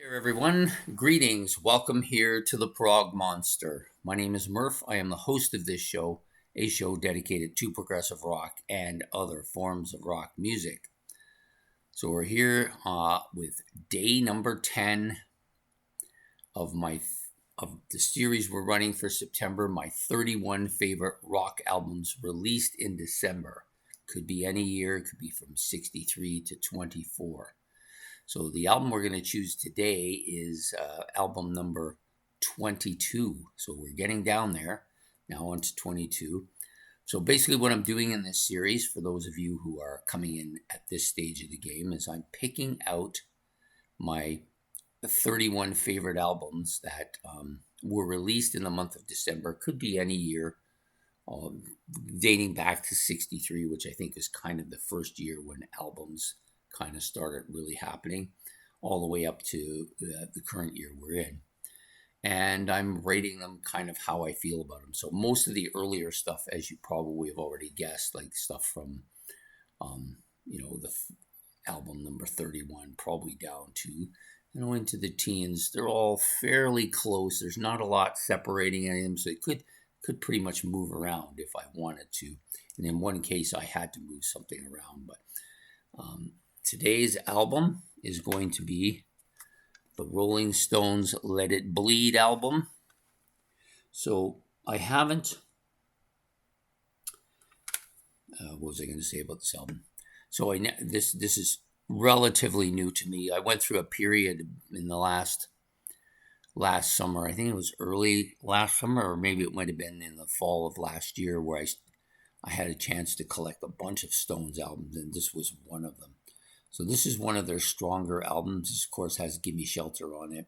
There, everyone. Greetings. Welcome here to the Prog Monster. My name is Murph. I am the host of this show, a show dedicated to progressive rock and other forms of rock music. So we're here with day number 10 of the series we're running for September. My 31 favorite rock albums released in December. Could be any year. It could be from 63 to 24. So the album we're going to choose today is album number 22. So we're getting down there, now on to 22. So basically what I'm doing in this series, for those of you who are coming in at this stage of the game, is I'm picking out my 31 favorite albums that were released in the month of December. Could be any year, dating back to 63, which I think is kind of the first year when albums kind of started really happening, all the way up to the current year we're in. And I'm rating them kind of how I feel about them. So most of the earlier stuff, as you probably have already guessed, like stuff from, the album number 31, probably down to, into the teens, they're all fairly close. There's not a lot separating any of them, so it could pretty much move around if I wanted to. And in one case, I had to move something around, but today's album is going to be the Rolling Stones' Let It Bleed album. So I haven't... what was I going to say about this album? So this is relatively new to me. I went through a period in the last summer. I think it was early last summer, or maybe it might have been in the fall of last year, where I had a chance to collect a bunch of Stones albums, and this was one of them. So this is one of their stronger albums. This, of course, has Gimme Shelter on it,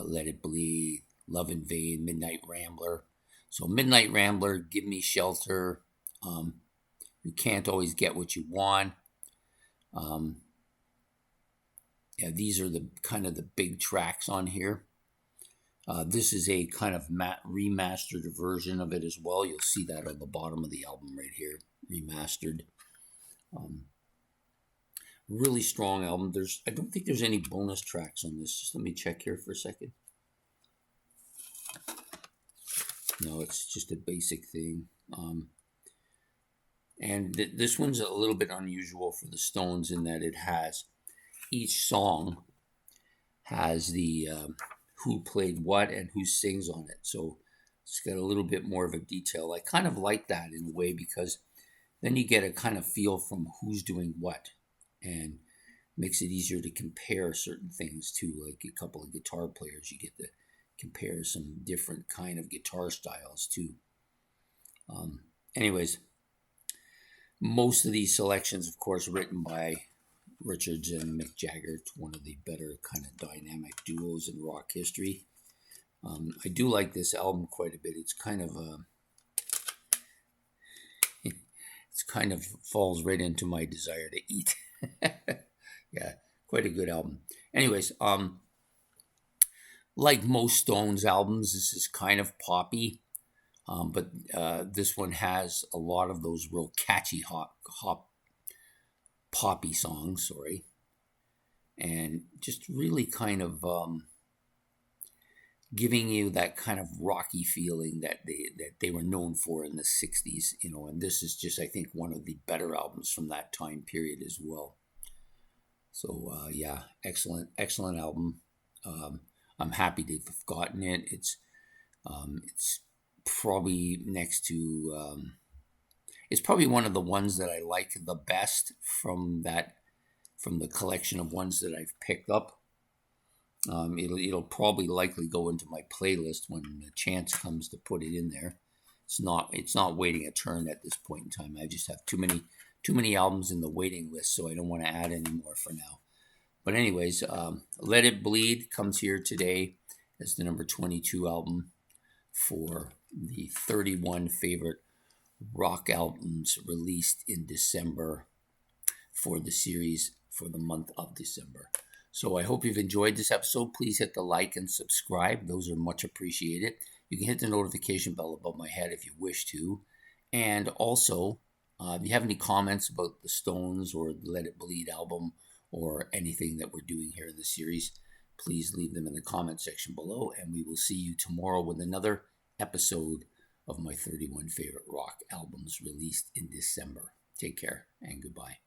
Let It Bleed, Love in Vain, Midnight Rambler. So Midnight Rambler, Gimme Shelter, You Can't Always Get What You Want. These are the kind of the big tracks on here. This is a kind of remastered version of it as well. You'll see that on the bottom of the album right here, remastered. Really strong album. I don't think there's any bonus tracks on this. Just let me check here for a second. No, it's just a basic thing. This one's a little bit unusual for the Stones in that it has, each song has the who played what and who sings on it. So it's got a little bit more of a detail. I kind of like that in a way, because then you get a kind of feel from who's doing what, and makes it easier to compare certain things too. Like a couple of guitar players, you get to compare some different kind of guitar styles too. Anyways, most of these selections, of course, written by Richards and Mick Jagger, one of the better kind of dynamic duos in rock history. I do like this album quite a bit. It's kind of falls right into my desire to eat. Yeah, quite a good album. Anyways, like most Stones albums, this is kind of poppy, but this one has a lot of those real catchy poppy songs, and just really kind of giving you that kind of rocky feeling that they were known for in the 60s, and this is just, I think, one of the better albums from that time period as well. So excellent album. I'm happy to have gotten it. It's probably next to it's probably one of the ones that I like the best from the collection of ones that I've picked up. It'll probably likely go into my playlist when the chance comes to put it in there. It's not waiting a turn at this point in time. I just have too many albums in the waiting list, so I don't want to add any more for now. But anyways, Let It Bleed comes here today as the number 22 album for the 31 favorite rock albums released in December for the series for the month of December. So I hope you've enjoyed this episode. Please hit the like and subscribe. Those are much appreciated. You can hit the notification bell above my head if you wish to. And also, if you have any comments about the Stones or the Let It Bleed album or anything that we're doing here in the series, please leave them in the comment section below, and we will see you tomorrow with another episode of my 31 favorite rock albums released in December. Take care and goodbye.